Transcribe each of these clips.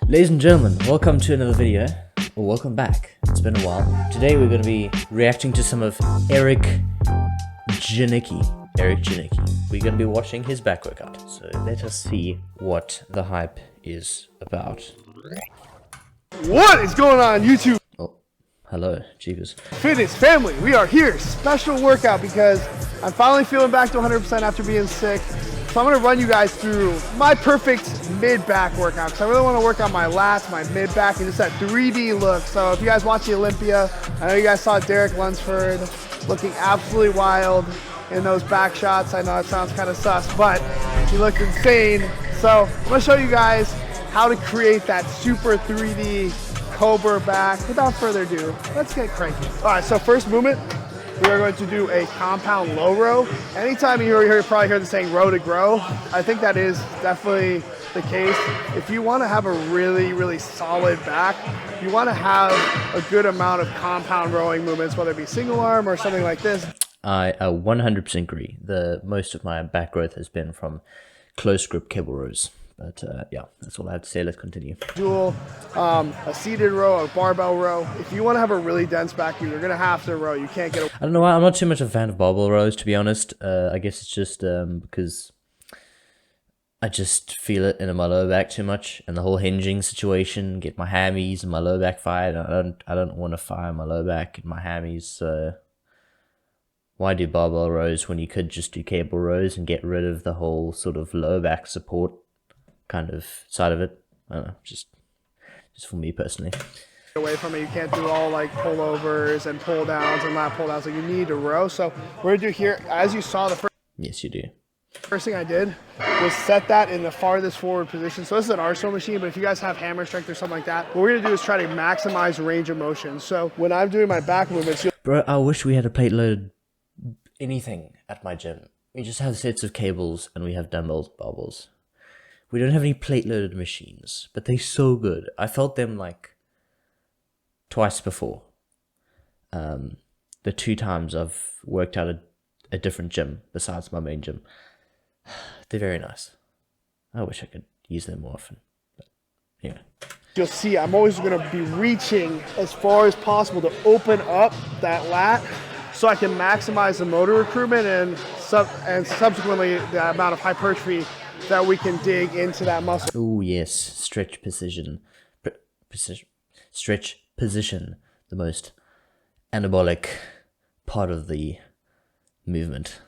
Ladies and gentlemen, welcome to another video, or welcome back. It's been a while. Today we're going to be reacting to some of Eric Janicki. We're going to be watching his back workout, so let us see what the hype is about. What is going on YouTube? Oh, hello, jeepers. Fitness family, we are here. Special workout because I'm finally feeling back to 100% after being sick. So I'm gonna run you guys through my perfect mid-back workout because I really wanna work on my lats, my mid-back, and just that 3D look. So if you guys watch the Olympia, I know you guys saw Derek Lunsford looking absolutely wild in those back shots. I know it sounds kind of sus, but he looked insane. So I'm gonna show you guys how to create that super 3D Cobra back. Without further ado, let's get cranky. All right, so first movement, we are going to do a compound low row. Anytime you probably hear the saying row to grow. I think that is definitely the case. If you want to have a really solid back, you want to have a good amount of compound rowing movements, whether it be single arm or something like this. I 100% agree. Most of my back growth has been from close grip cable rows. But yeah, that's all I have to say. Let's continue. Dual, a seated row, a barbell row. If you want to have a really dense back, you're going to have to row. You can't get I don't know why. I'm not too much of a fan of barbell rows, to be honest. I guess it's just because I just feel it in my lower back too much. And the whole hinging situation, get my hammies and my lower back fired. I don't want to fire my lower back and my hammies. So why do barbell rows when you could just do cable rows and get rid of the whole sort of lower back support kind of side of it? I don't know, just for me personally. Away from it, you can't do all like pullovers and pull downs and lat pull downs. Like you need to row. So we're gonna do here, as you saw the first. Yes, you do. First thing I did was set that in the farthest forward position. So this is an arsenal machine, but if you guys have hammer strength or something like that, what we're gonna do is try to maximize range of motion. So when I'm doing my back movements, bro, I wish we had a plate loaded anything at my gym. We just have sets of cables and we have dumbbells, barbells. We don't have any plate-loaded machines, but they're so good. I felt them like twice before. The 2 times I've worked out a different gym besides my main gym. They're very nice. I wish I could use them more often. But anyway. You'll see I'm always going to be reaching as far as possible to open up that lat so I can maximize the motor recruitment and subsequently the amount of hypertrophy that we can dig into that muscle. Oh yes, stretch position, stretch position, the most anabolic part of the movement.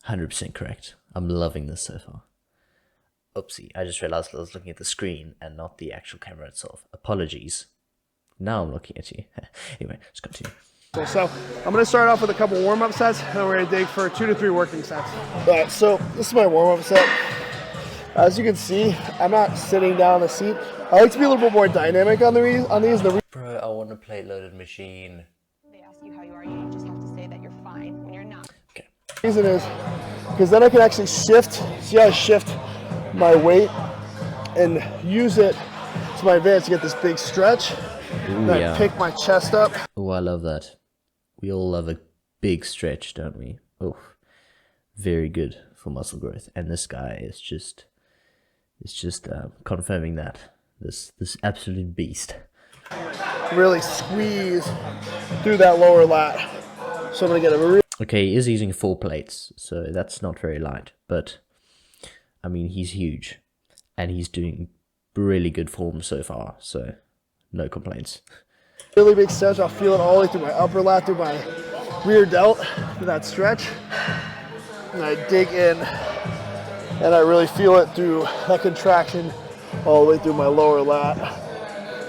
100% correct. I'm loving this so far. Oopsie, I just realized I was looking at the screen and not the actual camera itself. Apologies. Now I'm looking at you. Anyway, let's continue. So I'm going to start off with a couple warm-up sets, and then we're going to dig for 2 to 3 working sets. All right, so this is my warm-up set. As you can see, I'm not sitting down on the seat. I like to be a little bit more dynamic on these. Bro, I want a plate-loaded machine. They ask you how you are, you just have to say that you're fine when you're not. Okay. The reason is because then I can actually shift. See how I shift my weight and use it to my advantage to get this big stretch. Ooh, then yeah. I pick my chest up. Oh, I love that. We all love a big stretch, don't we? Oh, very good for muscle growth. And this guy is just confirming that. This absolute beast. Really squeeze through that lower lat. So I'm gonna get a real. Okay, he is using 4 plates, so that's not very light. But I mean, he's huge, and he's doing really good form so far. So no complaints. Really big stretch. I'll feel it all the way through my upper lat, through my rear delt, through that stretch. And I dig in, and I really feel it through that contraction all the way through my lower lat.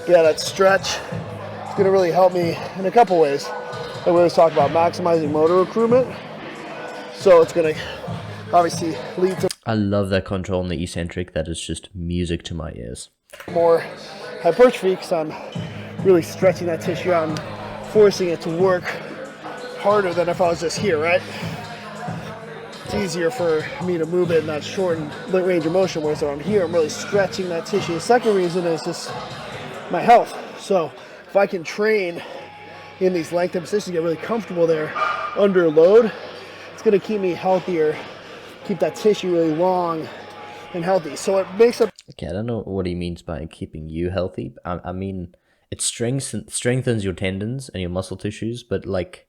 Yeah, that stretch is going to really help me in a couple ways. Like we always talk about maximizing motor recruitment. So it's going to obviously lead to I love that control on the eccentric. That is just music to my ears. more hypertrophy because I'm really stretching that tissue out and forcing it to work harder than if I was just here, right? It's easier for me to move it in that shortened range of motion, whereas when I'm here, I'm really stretching that tissue. The second reason is just my health. So if I can train in these lengthened positions, get really comfortable there under load, it's going to keep me healthier, keep that tissue really long and healthy. So it makes up Okay, I don't know what he means by keeping you healthy. I mean, it strengthens your tendons and your muscle tissues, but like,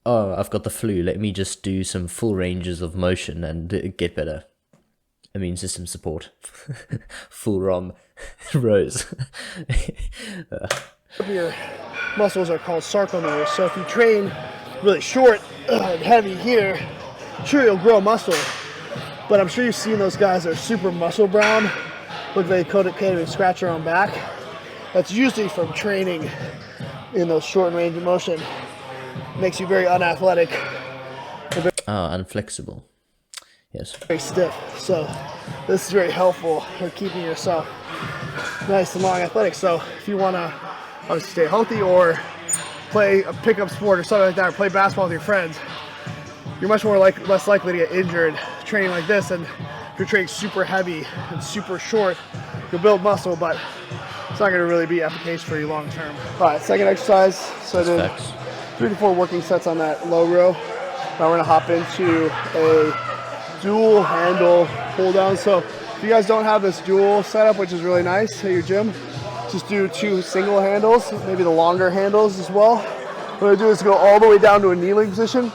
oh, I've got the flu. Let me just do some full ranges of motion and get better. Immune system support. Full ROM. Rose. Your muscles are called sarcomeres. So if you train really short and heavy here, sure you'll grow muscle. But I'm sure you've seen those guys that are super muscle brown, look like they can't even scratch their own back. That's usually from training in those short range of motion. Makes you very unathletic. Oh, unflexible. Yes. Very stiff. So this is very helpful for keeping yourself nice and long athletic. So if you want to obviously stay healthy or play a pickup sport or something like that, or play basketball with your friends, you're much more less likely to get injured training like this. And if you're training super heavy and super short, you'll build muscle, but it's not going to really be efficacious for you long term. All right, second exercise. So I did 3 to 4 working sets on that low row. Now we're going to hop into a dual handle pull down. So if you guys don't have this dual setup, which is really nice at your gym, just do 2 single handles, maybe the longer handles as well. What I'm going to do is go all the way down to a kneeling position.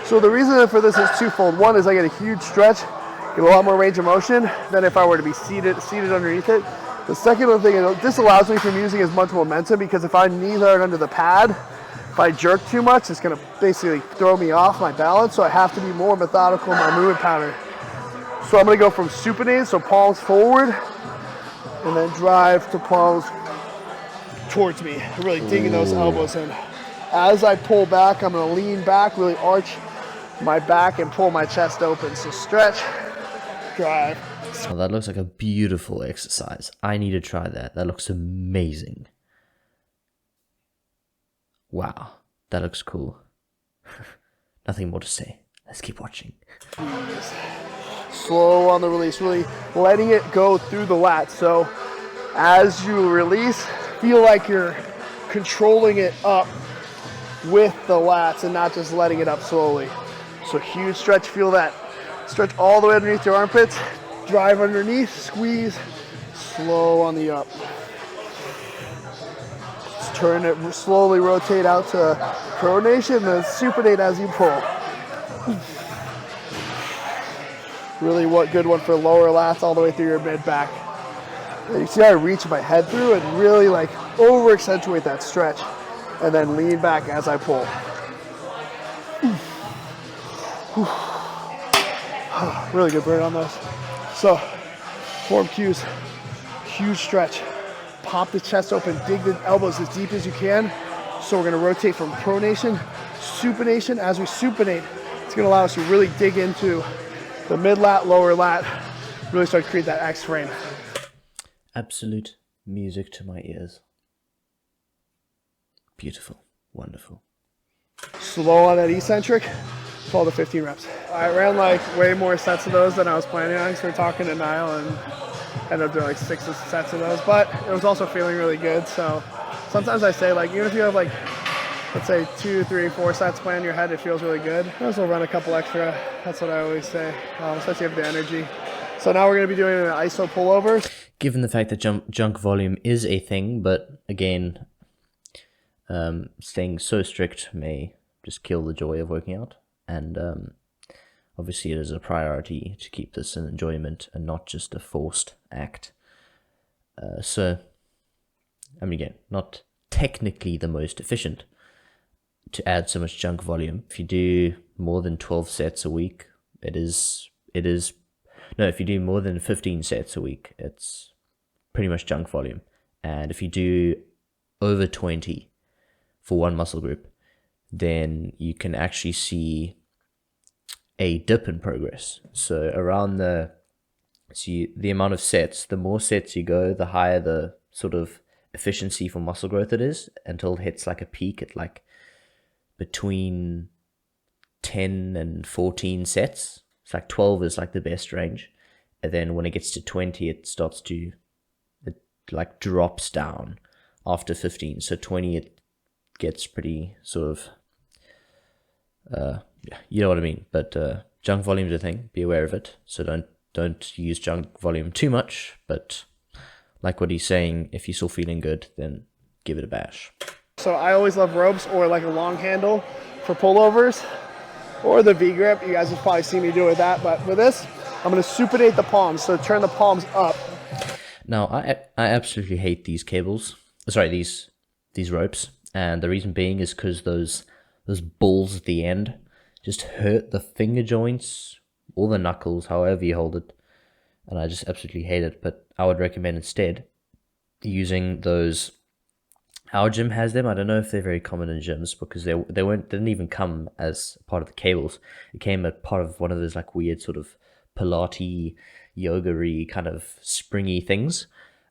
So the reason for this is twofold. One is I get a huge stretch, get a lot more range of motion than if I were to be seated underneath it. The second thing is this allows me from using as much momentum, because if my knees aren't under the pad, if I jerk too much, it's going to basically throw me off my balance. So I have to be more methodical in my movement pattern. So I'm going to go from supinate, so palms forward, and then drive to palms towards me, really digging those elbows in. As I pull back, I'm going to lean back, really arch my back and pull my chest open. So stretch, drive. Oh, that looks like a beautiful exercise. I need to try that. That looks amazing. Wow, that looks cool. Nothing more to say. Let's keep watching. Slow on the release, really letting it go through the lat. So as you release, feel like you're controlling it up with the lats and not just letting it up slowly. So huge stretch, feel that stretch all the way underneath your armpits, drive underneath, squeeze, slow on the up. Just turn it, slowly rotate out to pronation, then supinate as you pull. Really good one for lower lats all the way through your mid back. And you see how I reach my head through and really like over accentuate that stretch, and then lean back as I pull. Really good burn on those. So form cues, huge stretch. Pop the chest open, dig the elbows as deep as you can. So we're gonna rotate from pronation, supination. As we supinate, it's gonna allow us to really dig into the mid lat, lower lat, really start to create that X frame. Absolute music to my ears. Beautiful, wonderful. Slow on that eccentric, 12 to 15 reps. I ran like way more sets of those than I was planning on, because we were talking to Niall and ended up doing like 6 sets of those, but it was also feeling really good. So sometimes I say, like, even if you have like, let's say 2, 3, 4 sets planned in your head, it feels really good. I also run a couple extra. That's what I always say, especially if you have the energy. So now we're going to be doing an ISO pullover. Given the fact that junk volume is a thing, but again, staying so strict may just kill the joy of working out. And obviously it is a priority to keep this an enjoyment and not just a forced act. So, I mean, again, not technically the most efficient to add so much junk volume. If you do more than 12 sets a week, if you do more than 15 sets a week, it's pretty much junk volume. And if you do over 20 for one muscle group, then you can actually see a dip in progress. So around the amount of sets, the more sets you go, the higher the sort of efficiency for muscle growth it is, until it hits like a peak at like between 10 and 14 sets. It's like 12 is like the best range. And then when it gets to 20, it like drops down after 15. So 20, it gets pretty sort of, you know what I mean. But junk volume's a thing. Be aware of it. So don't don't use junk volume too much, but like what he's saying, if you're still feeling good, then give it a bash. So I always love ropes or like a long handle for pullovers or the V-grip. You guys have probably seen me do with that, but with this, I'm going to supinate the palms, so turn the palms up. Now, I absolutely hate these cables. Sorry, these ropes, and the reason being is because those balls at the end just hurt the finger joints or the knuckles, however you hold it, and I just absolutely hate it. But I would recommend instead using those. Our gym has them. I don't know if they're very common in gyms because they didn't even come as part of the cables. It came as part of one of those like weird sort of Pilates, yoga-y kind of springy things.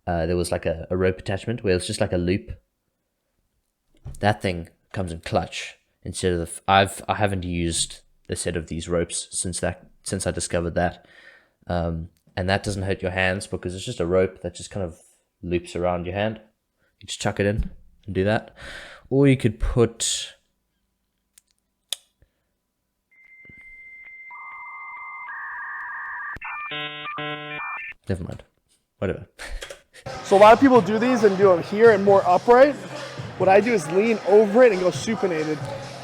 There was like a rope attachment where it's just like a loop. That thing comes in clutch instead of I haven't used a set of these ropes since I discovered that, and that doesn't hurt your hands because it's just a rope that just kind of loops around your hand. You just chuck it in and do that, or you could put. Never mind. Whatever. So a lot of people do these and do them here and more upright. What I do is lean over it and go supinated.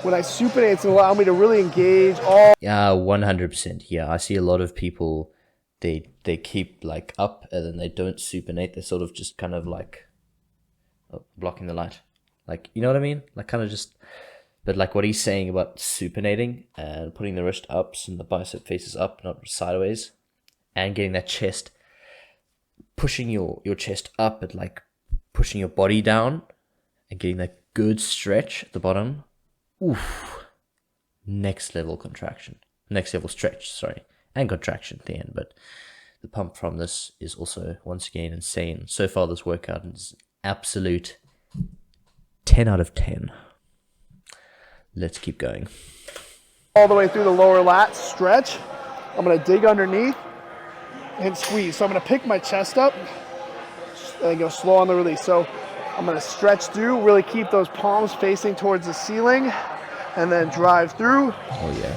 When I supinate, it's allow me to really engage all. Yeah, 100%. Yeah, I see a lot of people, they keep like up and then they don't supinate. They're sort of just kind of like blocking the light. Like, you know what I mean? Like kind of just, but like what he's saying about supinating and putting the wrist up and the bicep faces up, not sideways, and getting that chest, pushing your chest up and like pushing your body down and getting that good stretch at the bottom. Oof. Next level stretch, sorry. And contraction at the end, but the pump from this is also once again insane. So far this workout is absolute 10 out of 10. Let's keep going. All the way through the lower lat, stretch. I'm gonna dig underneath and squeeze. So I'm gonna pick my chest up and go slow on the release. So I'm gonna stretch through, really keep those palms facing towards the ceiling, and then drive through. Oh yeah.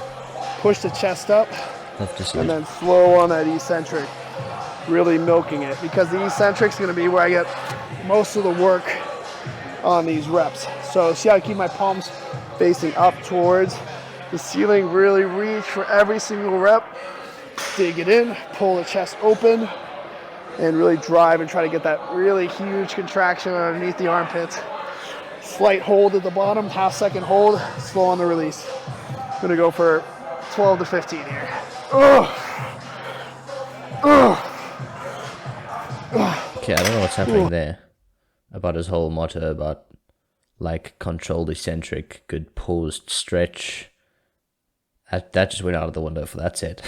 Push the chest up, Love to see and it. then slow on that eccentric. Really milking it, because the eccentric's gonna be where I get most of the work on these reps. So see how I keep my palms facing up towards the ceiling, really reach for every single rep. Dig it in, pull the chest open, and really drive and try to get that really huge contraction underneath the armpits. Slight hold at the bottom, half-second hold, slow on the release. I'm gonna go for 12 to 15 here. Okay, I don't know what's happening there about his whole motto about like controlled eccentric, good paused stretch. That just went out of the window for that set.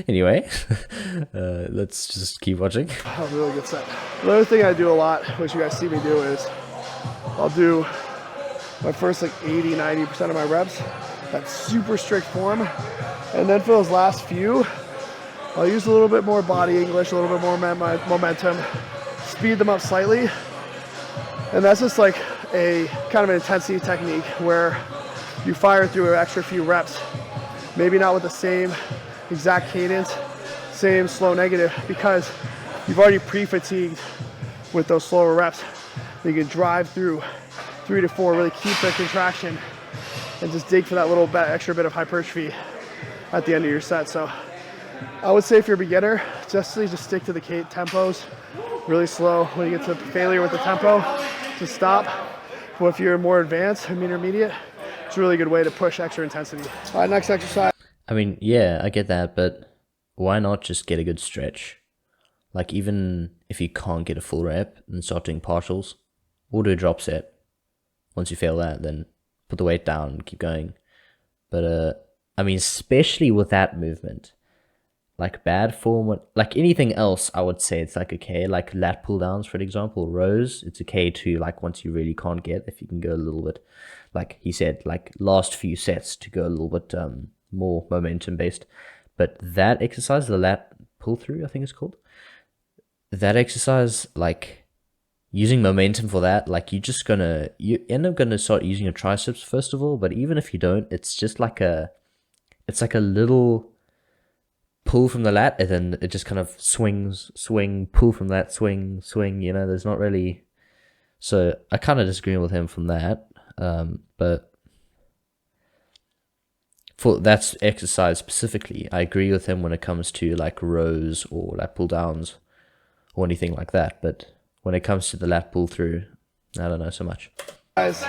Anyway, let's just keep watching. A really good set. Another thing I do a lot, which you guys see me do, is I'll do my first like 80-90% of my reps, that super strict form, and then for those last few, I'll use a little bit more body English, a little bit more momentum, speed them up slightly, and that's just like a kind of an intensity technique where you fire through an extra few reps, maybe not with the same exact cadence, same slow negative, because you've already pre-fatigued with those slower reps. You can drive through 3 to 4, really keep the contraction, and just dig for that little bit, extra bit of hypertrophy at the end of your set. So I would say if you're a beginner, just stick to the tempos, really slow. When you get to failure with the tempo, just stop. But if you're more advanced, intermediate, it's a really good way to push extra intensity. All right, next exercise. I mean, yeah, I get that, but why not just get a good stretch? Like, even if you can't get a full rep and start doing partials, or do a drop set. Once you fail that, then put the weight down and keep going. But, I mean, especially with that movement, like bad form, like anything else, I would say it's like okay, like lat pull downs, for example, rows, it's okay to, like, once you really can't get, if you can go a little bit, like he said, like last few sets to go a little bit more momentum based. But that exercise, the lat pull through, I think it's called, that exercise, like using momentum for that, like you end up gonna start using your triceps first of all. But even if you don't, it's just like it's like a little pull from the lat, and then it just kind of swings, swing, pull from that, swing, swing. You know, there's not really. So I kind of disagree with him from that, but for that exercise specifically, I agree with him when it comes to like rows or lat pull downs or anything like that. But when it comes to the lat pull through, I don't know so much. Guys,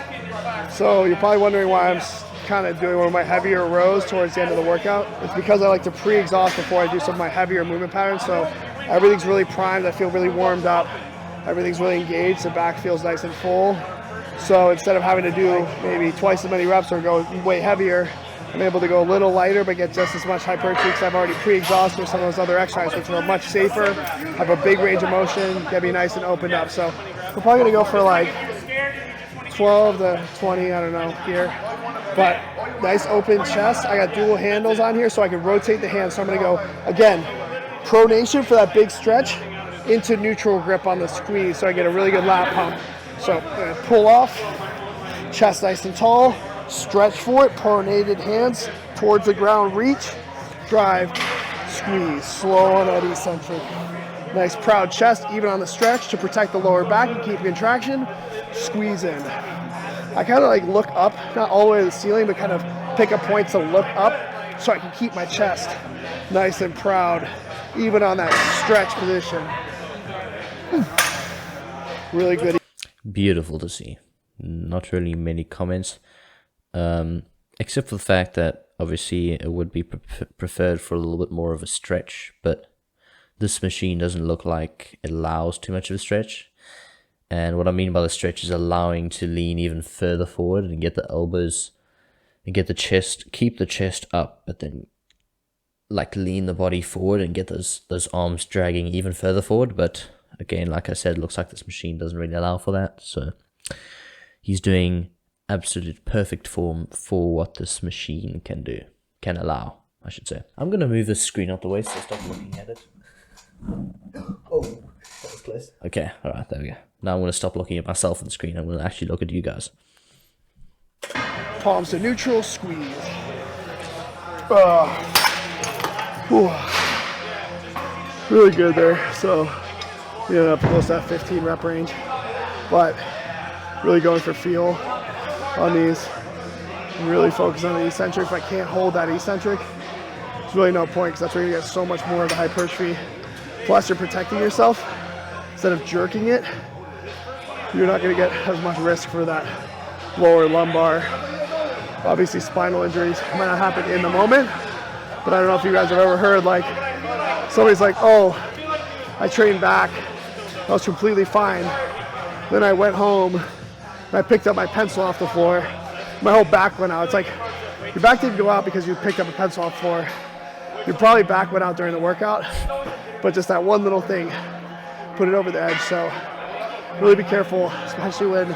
so you're probably wondering why I'm kind of doing one of my heavier rows towards the end of the workout. It's because I like to pre-exhaust before I do some of my heavier movement patterns. So everything's really primed. I feel really warmed up. Everything's really engaged. The back feels nice and full. So instead of having to do maybe twice as many reps or go way heavier, I'm able to go a little lighter but get just as much hypertrophy because I've already pre-exhausted some of those other exercises, which are much safer, have a big range of motion, get me nice and opened up. So we're probably gonna go for like 12 to 20, I don't know, here. But nice open chest. I got dual handles on here so I can rotate the hands. So I'm gonna go, again, pronation for that big stretch into neutral grip on the squeeze so I get a really good lat pump. So I'm gonna pull off, chest nice and tall, stretch for it, pronated hands towards the ground, reach, drive, squeeze, slow on that eccentric. Nice proud chest, even on the stretch to protect the lower back and keep contraction. Squeeze in. I kind of like look up, not all the way to the ceiling, but kind of pick a point to look up so I can keep my chest nice and proud, even on that stretch position. Really good. Beautiful to see. Not really many comments, except for the fact that obviously it would be preferred for a little bit more of a stretch, but this machine doesn't look like it allows too much of a stretch. And what I mean by the stretch is allowing to lean even further forward and get the elbows and get the chest, keep the chest up, but then like lean the body forward and get those arms dragging even further forward. But again, like I said, it looks like this machine doesn't really allow for that. So he's doing absolute perfect form for what this machine can allow, I should say. I'm going to move this screen out the way so stop looking at it. Oh, that was close. Okay, all right, there we go. Now I'm going to stop looking at myself on the screen. I'm going to actually look at you guys. Palms to neutral, squeeze. Really good there. So, up close to that 15 rep range. But really going for feel on these. Really focus on the eccentric. If I can't hold that eccentric, there's really no point because that's where you get so much more of the hypertrophy. Plus, you're protecting yourself. Instead of jerking it, you're not going to get as much risk for that lower lumbar. Obviously, spinal injuries might not happen in the moment, but I don't know if you guys have ever heard, like, somebody's like, oh, I trained back, I was completely fine. Then I went home, and I picked up my pencil off the floor. My whole back went out. It's like, your back didn't go out because you picked up a pencil off the floor. Your probably back went out during the workout, but just that one little thing put it over the edge. So really be careful, especially when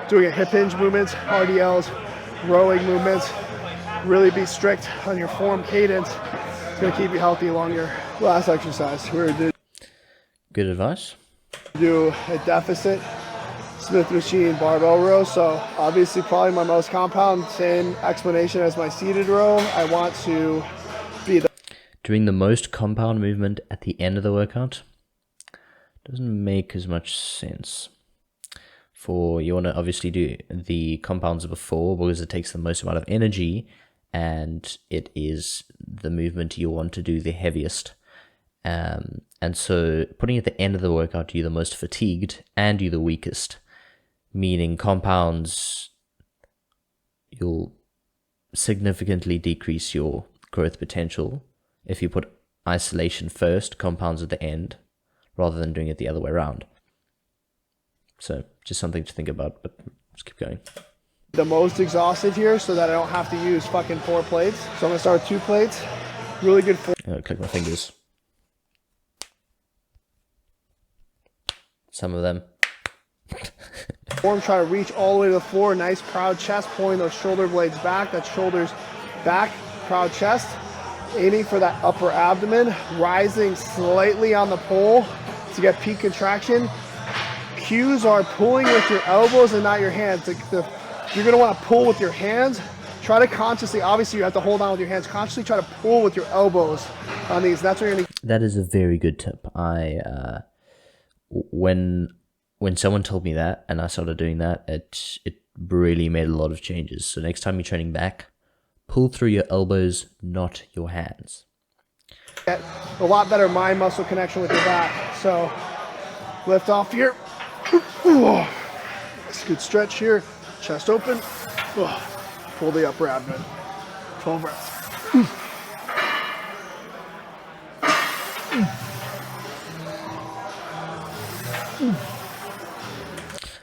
doing a hip hinge movements, RDLs, rowing movements. Really be strict on your form cadence. It's going to keep you healthy longer. Last exercise, we're going to Good advice. do a deficit Smith machine barbell row. So obviously probably my most compound, same explanation as my seated row. I want to be Doing the most compound movement at the end of the workout doesn't make as much sense. For you want to obviously do the compounds before because it takes the most amount of energy and it is the movement you want to do the heaviest. And so putting at the end of the workout, you're the most fatigued and you're the weakest. Meaning compounds, you'll significantly decrease your growth potential if you put isolation first, compounds at the end, rather than doing it the other way around. So just something to think about, but let's keep going. the most exhausted here so that I don't have to use fucking 4 plates. So I'm gonna start with 2 plates. Really good form. Click my fingers. Some of them. Try to reach all the way to the floor. Nice proud chest, pulling those shoulder blades back. That shoulders back, proud chest. Aiming for that upper abdomen, rising slightly on the pole to get peak contraction. Cues are pulling with your elbows and not your hands. You're gonna wanna pull with your hands, try to consciously, obviously you have to hold on with your hands, consciously try to pull with your elbows on these. That's what you're gonna. That is a very good tip. When someone told me that and I started doing that, it really made a lot of changes. So next time you're training back, pull through your elbows, not your hands. Get a lot better mind muscle connection with your back. So lift off here. Nice good stretch here. Chest open. Pull the upper abdomen. 12 reps.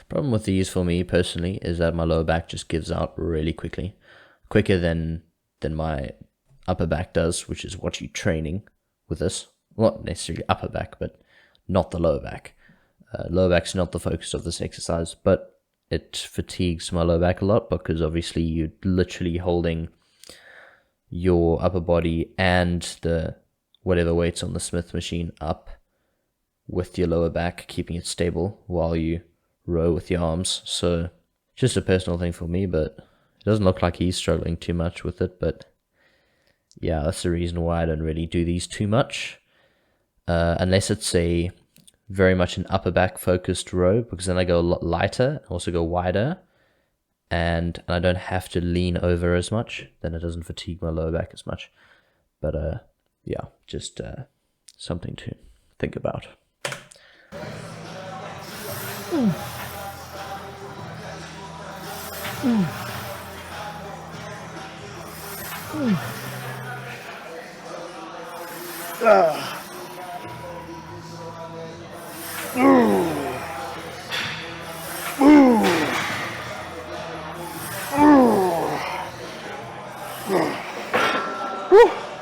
Problem with these for me personally is that my lower back just gives out really quickly, quicker than my upper back does, which is what you're training with this. Well, not necessarily upper back, but not the lower back. Lower back's not the focus of this exercise, but it fatigues my lower back a lot because obviously you're literally holding your upper body and the whatever weight's on the Smith machine up with your lower back, keeping it stable while you row with your arms. So just a personal thing for me, but it doesn't look like he's struggling too much with it. But yeah, that's the reason why I don't really do these too much, unless it's a very much an upper back focused row, because then I go a lot lighter, also go wider, and I don't have to lean over as much. Then it doesn't fatigue my lower back as much. But yeah, just something to think about.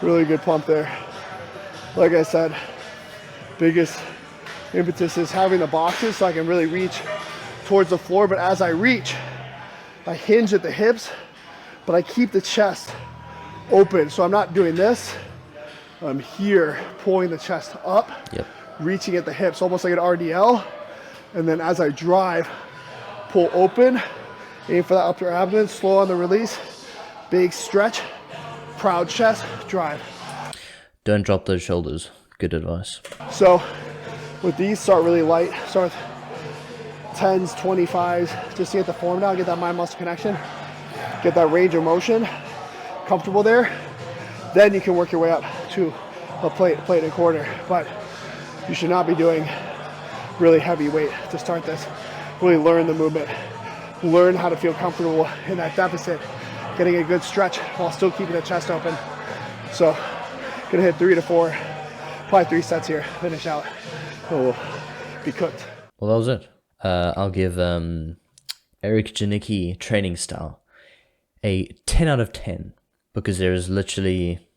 Really good pump there. Like I said, biggest impetus is having the boxes so I can really reach towards the floor, but as I reach, I hinge at the hips, but I keep the chest open. So I'm not doing this. I'm here pulling the chest up, reaching at the hips, almost like an RDL. And then as I drive, pull open, aim for that upper abdomen, slow on the release, big stretch, proud chest, drive. Don't drop those shoulders. Good advice. So with these, start really light. Start with 10s, 25s, just to get the form down, get that mind muscle connection, get that range of motion, comfortable there. Then you can work your way up to a plate and a quarter. But you should not be doing really heavy weight to start this. Really learn the movement. Learn how to feel comfortable in that deficit, getting a good stretch while still keeping the chest open. So gonna hit 3 to 4, probably 3 sets here, finish out. We'll be cooked. Well, that was it. I'll give Eric Janicki training style a 10 out of 10 because there is literally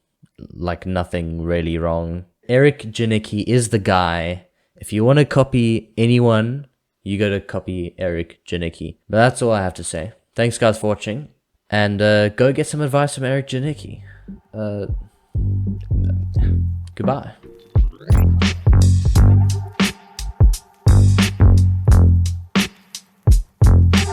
like nothing really wrong. Eric Janicki is the guy. If you want to copy anyone, you go to copy Eric Janicki. But that's all I have to say. Thanks guys for watching, and go get some advice from Eric Janicki. Goodbye.